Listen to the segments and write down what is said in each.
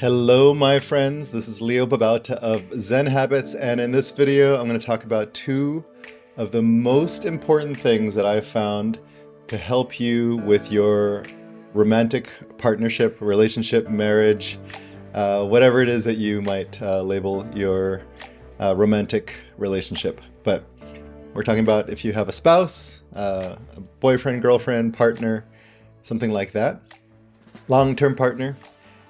Hello, my friends. This is Leo Babauta of Zen Habits, and in this video, I'm going to talk about two of the most important things that I've found to help you with your romantic partnership, relationship, marriage, whatever it is that you might label your romantic relationship. But we're talking about if you have a spouse, a boyfriend, girlfriend, partner, something like that, long-term partner.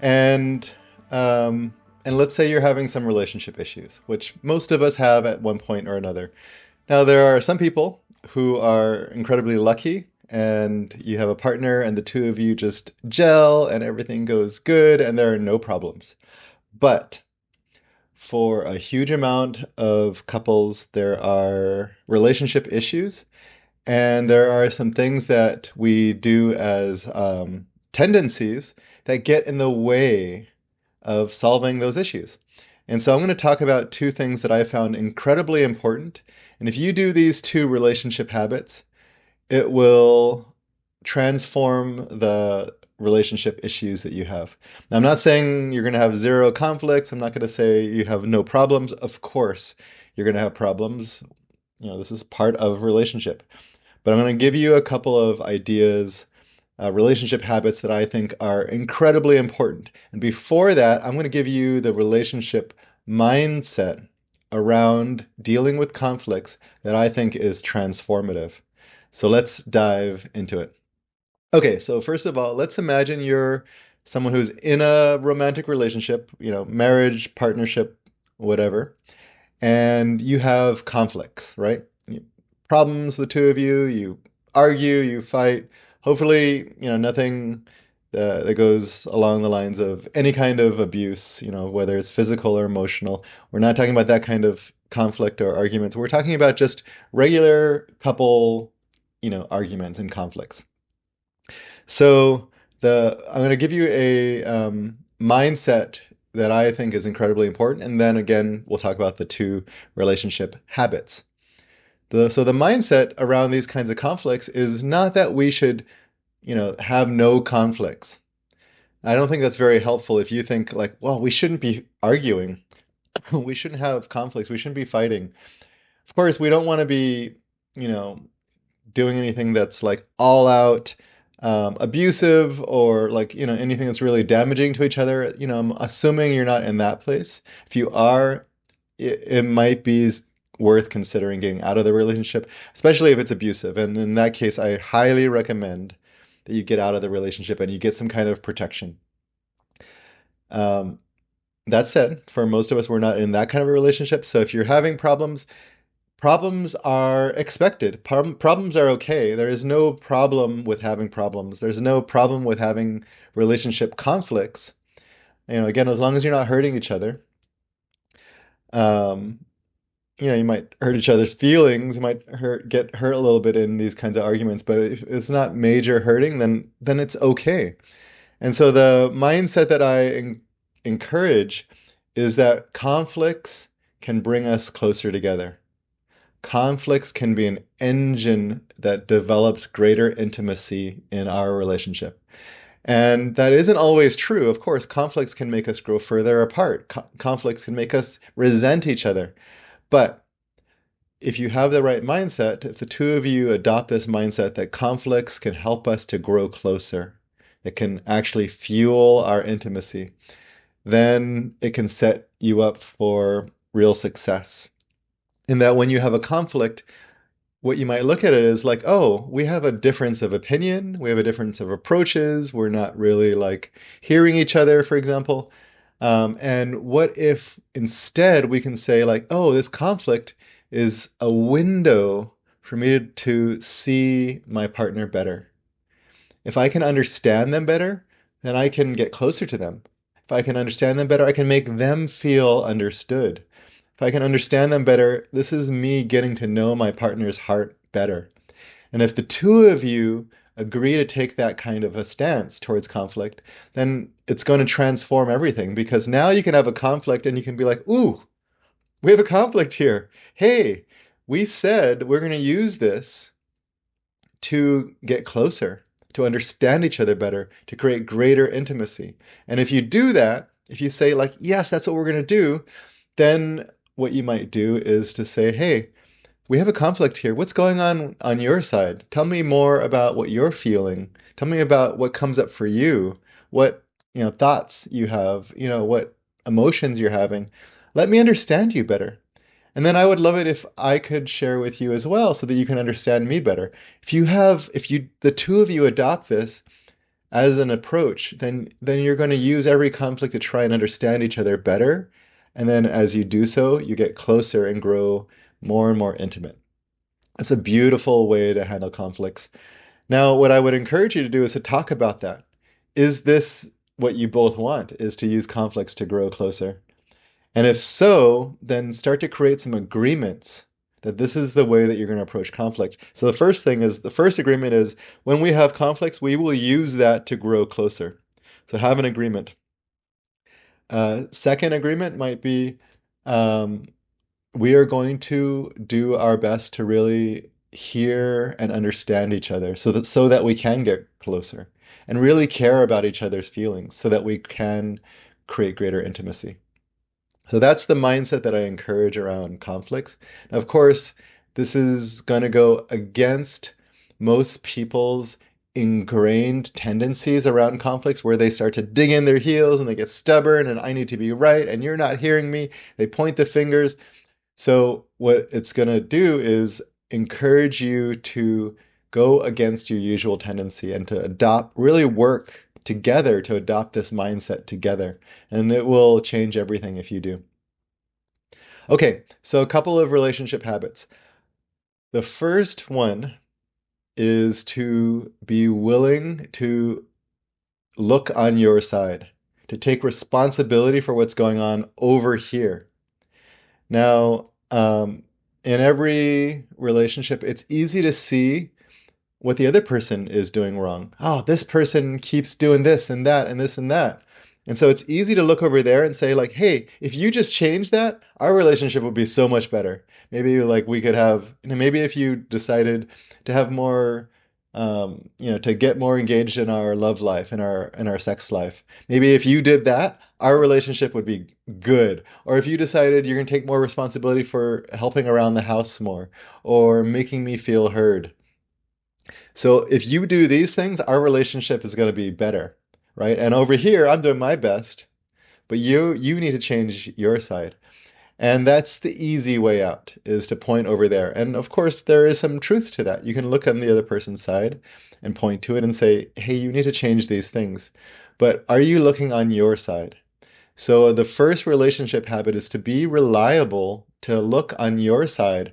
And and let's say you're having some relationship issues, which most of us have at one point or another. Now, there are some people who are incredibly lucky and you have a partner and the two of you just gel and everything goes good and there are no problems. But for a huge amount of couples, there are relationship issues and there are some things that we do as tendencies that get in the way of solving those issues. And so I'm going to talk about two things that I found incredibly important. And if you do these two relationship habits, it will transform the relationship issues that you have. Now, I'm not saying you're going to have zero conflicts. I'm not going to say you have no problems. Of course, you're going to have problems. This is part of a relationship. But I'm going to give you a couple of ideas, relationship habits that I think are incredibly important. And before that, I'm going to give you the relationship mindset around dealing with conflicts that I think is transformative. So let's dive into it. Okay, so first of all, let's imagine you're someone who's in a romantic relationship, marriage, partnership, whatever, and you have conflicts, right? Problems, the two of you, you argue, you fight. Hopefully, nothing that goes along the lines of any kind of abuse, whether it's physical or emotional. We're not talking about that kind of conflict or arguments. We're talking about just regular couple, arguments and conflicts. So I'm going to give you a mindset that I think is incredibly important, and then again, we'll talk about the two relationship habits. So the mindset around these kinds of conflicts is not that we should, have no conflicts. I don't think that's very helpful if you think like, well, we shouldn't be arguing. We shouldn't have conflicts. We shouldn't be fighting. Of course, we don't want to be, you know, doing anything that's like all out abusive or like, anything that's really damaging to each other. I'm assuming you're not in that place. If you are, it might be worth considering getting out of the relationship, especially if it's abusive. And in that case, I highly recommend that you get out of the relationship and you get some kind of protection. Um, that said, for most of us, we're not in that kind of a relationship. So if you're having problems, problems are expected. Problems are okay. There is no problem with having problems. There's no problem with having relationship conflicts. Again, as long as you're not hurting each other. Um, you might hurt each other's feelings. You might get hurt a little bit in these kinds of arguments, but if it's not major hurting, then it's okay. And so the mindset that I encourage is that conflicts can bring us closer together. Conflicts can be an engine that develops greater intimacy in our relationship. And that isn't always true. Of course, conflicts can make us grow further apart. Conflicts can make us resent each other. But if you have the right mindset, if the two of you adopt this mindset that conflicts can help us to grow closer, it can actually fuel our intimacy, then it can set you up for real success. In that when you have a conflict, what you might look at it is like, oh, we have a difference of opinion, we have a difference of approaches, we're not really like hearing each other, for example. And what if instead we can say like, oh, this conflict is a window for me to see my partner better. If I can understand them better, then I can get closer to them. If I can understand them better, I can make them feel understood. If I can understand them better, this is me getting to know my partner's heart better. And if the two of you agree to take that kind of a stance towards conflict, then it's going to transform everything because now you can have a conflict and you can be like, ooh, we have a conflict here. Hey, we said we're going to use this to get closer, to understand each other better, to create greater intimacy. And if you do that, if you say like, yes, that's what we're going to do, then what you might do is to say, hey, we have a conflict here. What's going on your side? Tell me more about what you're feeling. Tell me about what comes up for you. What, thoughts you have, what emotions you're having. Let me understand you better. And then I would love it if I could share with you as well so that you can understand me better. If the two of you adopt this as an approach, then you're going to use every conflict to try and understand each other better. And then as you do so, you get closer and grow more and more intimate. It's a beautiful way to handle conflicts. Now, what I would encourage you to do is to talk about that. Is this what you both want, is to use conflicts to grow closer? And if so, then start to create some agreements that this is the way that you're going to approach conflict. So the first agreement is when we have conflicts, we will use that to grow closer. So have an agreement. Second agreement might be um, we are going to do our best to really hear and understand each other so that we can get closer and really care about each other's feelings so that we can create greater intimacy. So that's the mindset that I encourage around conflicts. Now, of course, this is going to go against most people's ingrained tendencies around conflicts where they start to dig in their heels and they get stubborn and I need to be right and you're not hearing me. They point the fingers. So what it's going to do is encourage you to go against your usual tendency and to really work together to adopt this mindset together. And it will change everything if you do. Okay, so a couple of relationship habits. The first one is to be willing to look on your side, to take responsibility for what's going on over here. Now, in every relationship, it's easy to see what the other person is doing wrong. Oh, this person keeps doing this and that and this and that. And so it's easy to look over there and say like, hey, if you just change that, our relationship would be so much better. Maybe like we could have, maybe if you decided to have more, to get more engaged in our love life, in our sex life. Maybe if you did that, our relationship would be good. Or if you decided you're going to take more responsibility for helping around the house more or making me feel heard. So if you do these things, our relationship is going to be better, right? And over here, I'm doing my best, but you need to change your side. And that's the easy way out, is to point over there. And of course, there is some truth to that. You can look on the other person's side and point to it and say, hey, you need to change these things. But are you looking on your side? So the first relationship habit is to be reliable, to look on your side.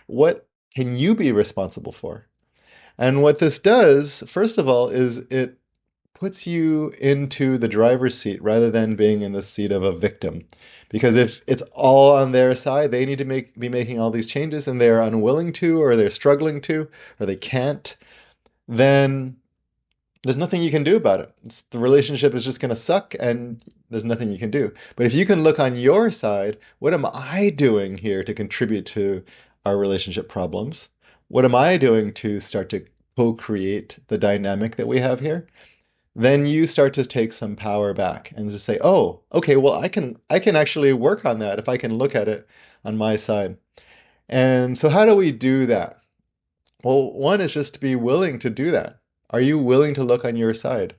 What can you be responsible for? And what this does, first of all, is it puts you into the driver's seat rather than being in the seat of a victim. Because if it's all on their side, they need to be making all these changes and they're unwilling to, or they're struggling to, or they can't, then there's nothing you can do about it. The relationship is just going to suck and there's nothing you can do. But if you can look on your side, what am I doing here to contribute to our relationship problems? What am I doing to start to co-create the dynamic that we have here? Then you start to take some power back and just say, "Oh, okay, well I can actually work on that if I can look at it on my side." And so how do we do that? Well, one is just to be willing to do that. Are you willing to look on your side?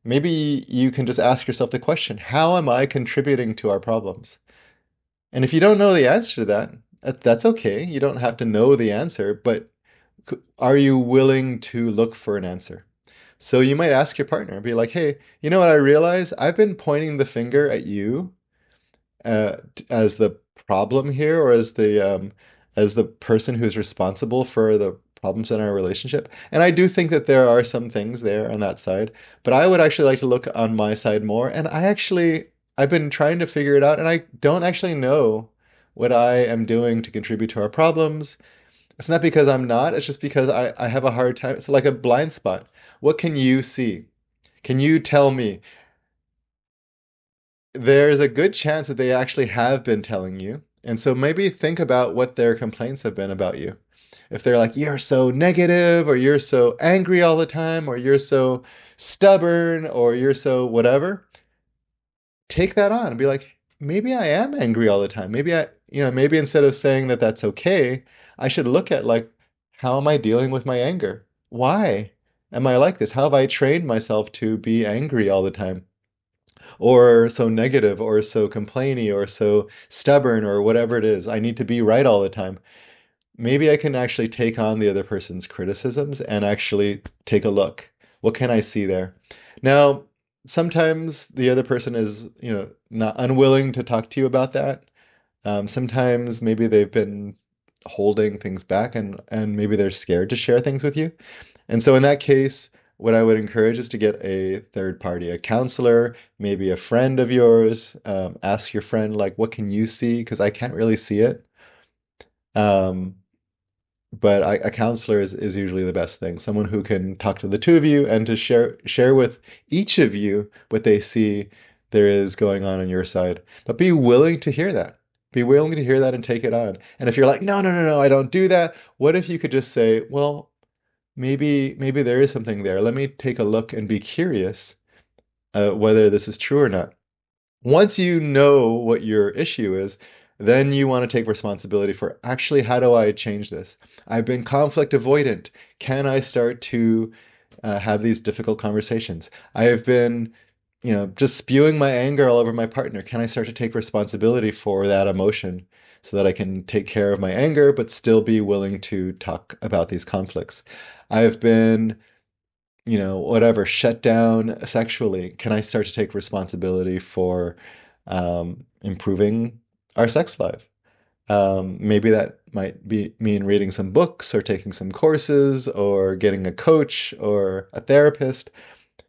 Maybe you can just ask yourself the question, how am I contributing to our problems? And if you don't know the answer to that, that's okay. You don't have to know the answer, but are you willing to look for an answer? So you might ask your partner, be like, hey, you know what I realize? I've been pointing the finger at you as the problem here, or as the person who's responsible for the problems in our relationship. And I do think that there are some things there on that side, but I would actually like to look on my side more. And I've been trying to figure it out, and I don't actually know what I am doing to contribute to our problems. It's not because I'm not, it's just because I have a hard time. It's like a blind spot. What can you see? Can you tell me? There's a good chance that they actually have been telling you. And so maybe think about what their complaints have been about you. If they're like, you're so negative, or you're so angry all the time, or you're so stubborn, or you're so whatever, take that on and be like, maybe I am angry all the time. Maybe instead of saying that that's okay, I should look at like, how am I dealing with my anger? Why am I like this? How have I trained myself to be angry all the time? Or so negative, or so complainy, or so stubborn, or whatever it is. I need to be right all the time. Maybe I can actually take on the other person's criticisms and actually take a look. What can I see there? Now, sometimes the other person is, not unwilling to talk to you about that. Sometimes maybe they've been holding things back and maybe they're scared to share things with you. And so in that case, what I would encourage is to get a third party, a counselor, maybe a friend of yours. Ask your friend, like, what can you see? Because I can't really see it. Um, but a counselor is usually the best thing. Someone who can talk to the two of you and to share with each of you what they see there is going on your side. But be willing to hear that. Be willing to hear that and take it on. And if you're like, no, no, no, no, I don't do that. What if you could just say, well, maybe there is something there. Let me take a look and be curious whether this is true or not. Once you know what your issue is, then you want to take responsibility for actually, how do I change this? I've been conflict avoidant. Can I start to have these difficult conversations? I have been, just spewing my anger all over my partner. Can I start to take responsibility for that emotion so that I can take care of my anger, but still be willing to talk about these conflicts? I've been whatever, shut down sexually. Can I start to take responsibility for improving our sex life? Maybe that might be mean reading some books or taking some courses or getting a coach or a therapist.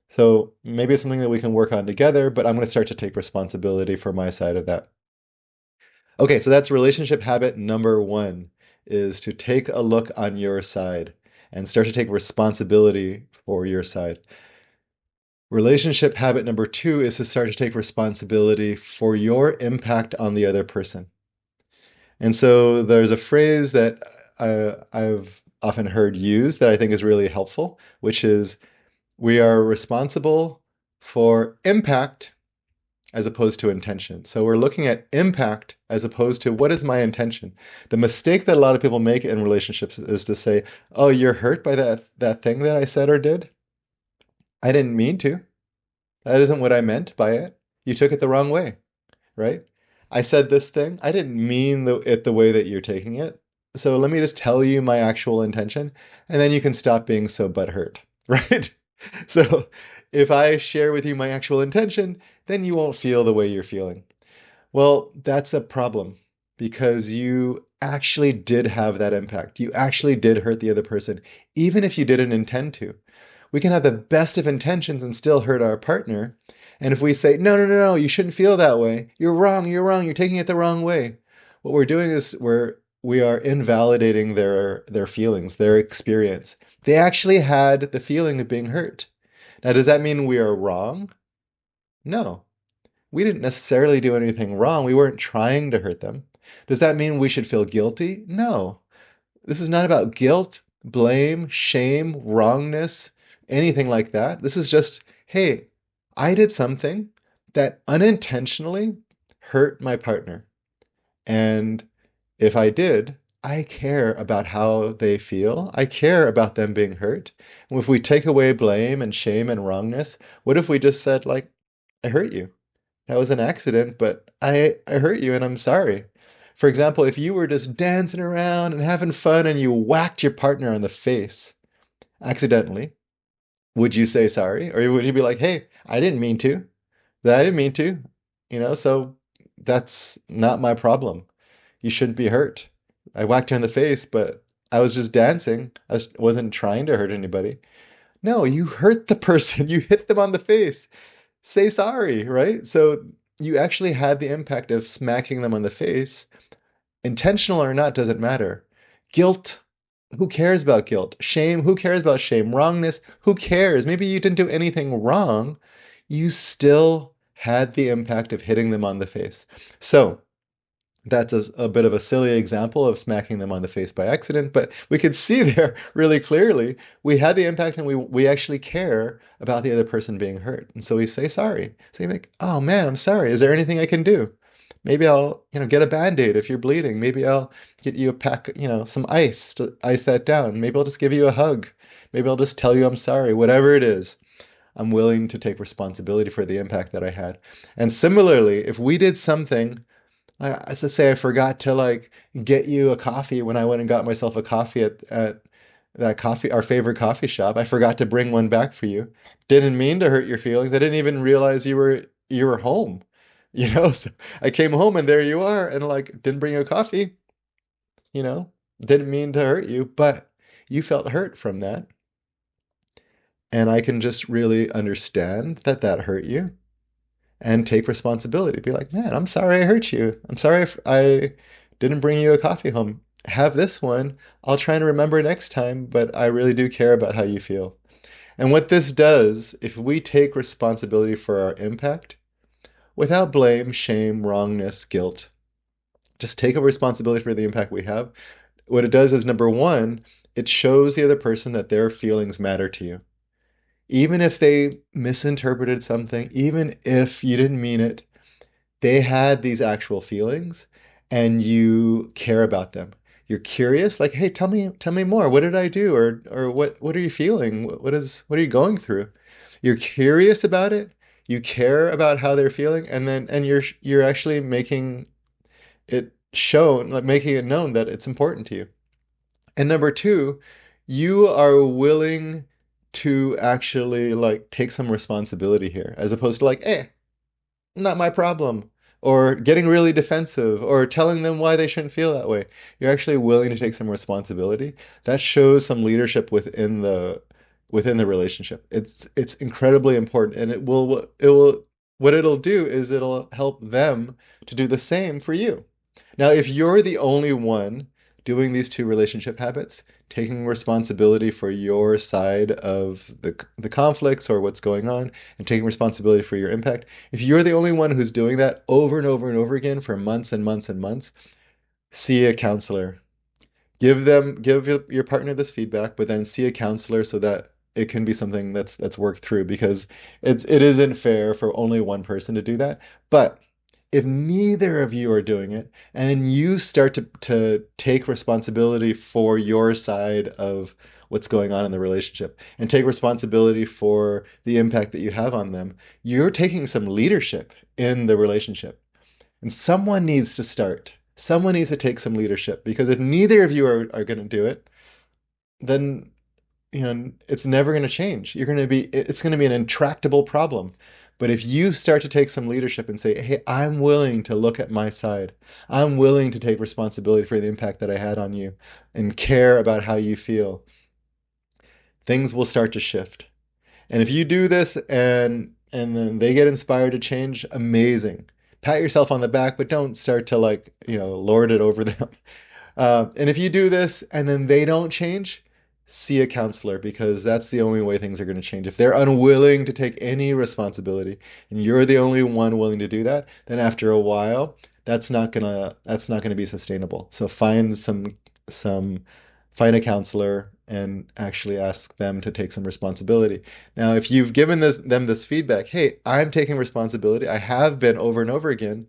So maybe it's something that we can work on together, but I'm going to start to take responsibility for my side of that. Okay, so that's relationship habit number one, is to take a look on your side and start to take responsibility for your side. Relationship habit number two is to start to take responsibility for your impact on the other person. And so there's a phrase that I've often heard used that I think is really helpful, which is, we are responsible for impact as opposed to intention. So we're looking at impact as opposed to, what is my intention? The mistake that a lot of people make in relationships is to say, oh, you're hurt by that thing that I said or did? I didn't mean to. That isn't what I meant by it. You took it the wrong way, right? I said this thing. I didn't mean it the way that you're taking it. So let me just tell you my actual intention, and then you can stop being so butthurt, right? So if I share with you my actual intention, then you won't feel the way you're feeling. Well, that's a problem because you actually did have that impact. You actually did hurt the other person, even if you didn't intend to. We can have the best of intentions and still hurt our partner. And if we say, no, no, no, no, you shouldn't feel that way. You're wrong, you're taking it the wrong way. What we're doing is we are invalidating their feelings, their experience. They actually had the feeling of being hurt. Now, does that mean we are wrong? No. We didn't necessarily do anything wrong. We weren't trying to hurt them. Does that mean we should feel guilty? No. This is not about guilt, blame, shame, wrongness, anything like that. This is just, hey, I did something that unintentionally hurt my partner. And if I did, I care about how they feel. I care about them being hurt. And if we take away blame and shame and wrongness, what if we just said, like, I hurt you? That was an accident, but I hurt you and I'm sorry. For example, if you were just dancing around and having fun and you whacked your partner on the face accidentally, would you say sorry? Or would you be like, hey, I didn't mean to. I didn't mean to. So that's not my problem. You shouldn't be hurt. I whacked her in the face, but I was just dancing. Wasn't trying to hurt anybody. No, you hurt the person. You hit them on the face. Say sorry, right? So you actually had the impact of smacking them on the face. Intentional or not doesn't matter. Guilt, who cares about guilt? Shame, who cares about shame? Wrongness, who cares? Maybe you didn't do anything wrong. You still had the impact of hitting them on the face. So That's a bit of a silly example of smacking them on the face by accident, but we could see there really clearly we had the impact and we actually care about the other person being hurt. And so we say sorry. So you think, oh man, I'm sorry. Is there anything I can do? Maybe I'll, get a Band-Aid if you're bleeding. Maybe I'll get you a pack, some ice to ice that down. Maybe I'll just give you a hug. Maybe I'll just tell you I'm sorry. Whatever it is, I'm willing to take responsibility for the impact that I had. And similarly, if we did something as I say, I forgot to get you a coffee when I went and got myself a coffee at that coffee, our favorite coffee shop. I forgot to bring one back for you. Didn't mean to hurt your feelings. I didn't even realize you were home. So I came home and there you are, and didn't bring you a coffee. You know, didn't mean to hurt you, but you felt hurt from that, and I can just really understand that that hurt you and take responsibility. Be like, man, I'm sorry I hurt you. I'm sorry if I didn't bring you a coffee home. Have this one. I'll try and remember next time, but I really do care about how you feel. And what this does, if we take responsibility for our impact without blame, shame, wrongness, guilt, just take a responsibility for the impact we have. What it does is number one, it shows the other person that their feelings matter to you. Even if they misinterpreted something, even if you didn't mean it, they had these actual feelings and you care about them. You're curious, like, hey, tell me more. What did I do? Or what are you feeling? What are you going through? You're curious about it. You care about how they're feeling, and you're actually making it shown, like making it known that it's important to you. And number two, you are willing to actually take some responsibility here, as opposed to not my problem, or getting really defensive, or telling them why they shouldn't feel that way. You're actually willing to take some responsibility. That shows some leadership within the relationship. It's incredibly important, and it will what it'll do is it'll help them to do the same for you. Now, if you're the only one doing these two relationship habits, taking responsibility for your side of the conflicts or what's going on, and taking responsibility for your impact, if you're the only one who's doing that over and over and over again for months and months and months, see a counselor. Give your partner this feedback, but then see a counselor so that it can be something that's worked through, because it isn't fair for only one person to do that. But if neither of you are doing it, and then you start to take responsibility for your side of what's going on in the relationship and take responsibility for the impact that you have on them, you're taking some leadership in the relationship. And someone needs to start. Someone needs to take some leadership, because if neither of you are going to do it, then it's never going to change. It's going to be an intractable problem. But if you start to take some leadership and say, hey, I'm willing to look at my side, I'm willing to take responsibility for the impact that I had on you and care about how you feel, things will start to shift. And if you do this and then they get inspired to change, amazing. Pat yourself on the back, but don't start to lord it over them. And if you do this and then they don't change, see a counselor, because that's the only way things are going to change. If they're unwilling to take any responsibility and you're the only one willing to do that, then after a while, that's not gonna be sustainable. So some find a counselor and actually ask them to take some responsibility. Now, if you've given them this feedback, hey, I'm taking responsibility. I have been over and over again,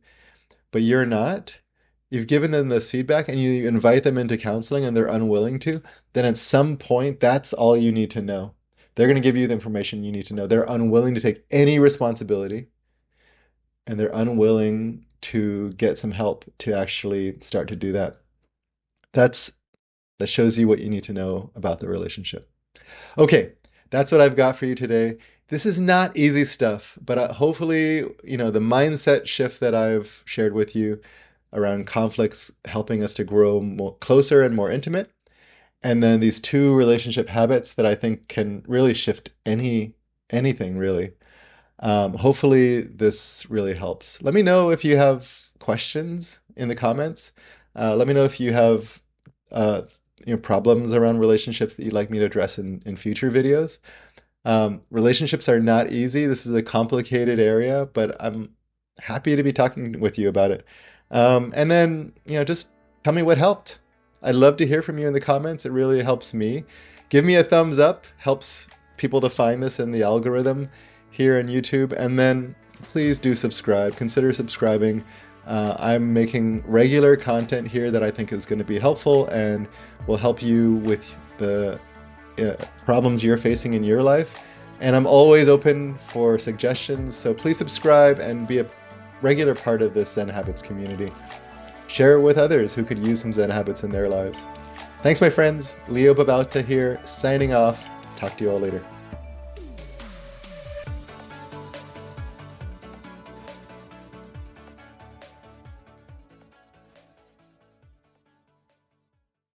but you're not. You've given them this feedback and you invite them into counseling and they're unwilling to, then at some point, that's all you need to know. They're going to give you the information you need to know. They're unwilling to take any responsibility, and they're unwilling to get some help to actually start to do that. That's that shows you what you need to know about the relationship. Okay, that's what I've got for you today. This is not easy stuff, but hopefully, the mindset shift that I've shared with you around conflicts helping us to grow more closer and more intimate, and then these two relationship habits that I think can really shift anything really. Hopefully this really helps. Let me know if you have questions in the comments. Let me know if you have uh, problems around relationships that you'd like me to address in future videos. Relationships are not easy. This is a complicated area, but happy to be talking with you about it. And then, just tell me what helped. I'd love to hear from you in the comments. It really helps me. Give me a thumbs up, helps people to find this in the algorithm here on YouTube. And then please do subscribe. Consider subscribing. I'm making regular content here that I think is going to be helpful and will help you with the problems you're facing in your life. And I'm always open for suggestions, so please subscribe and be a regular part of this Zen Habits community. Share it with others who could use some Zen habits in their lives. Thanks, my friends. Leo Babauta here, signing off. Talk to you all later.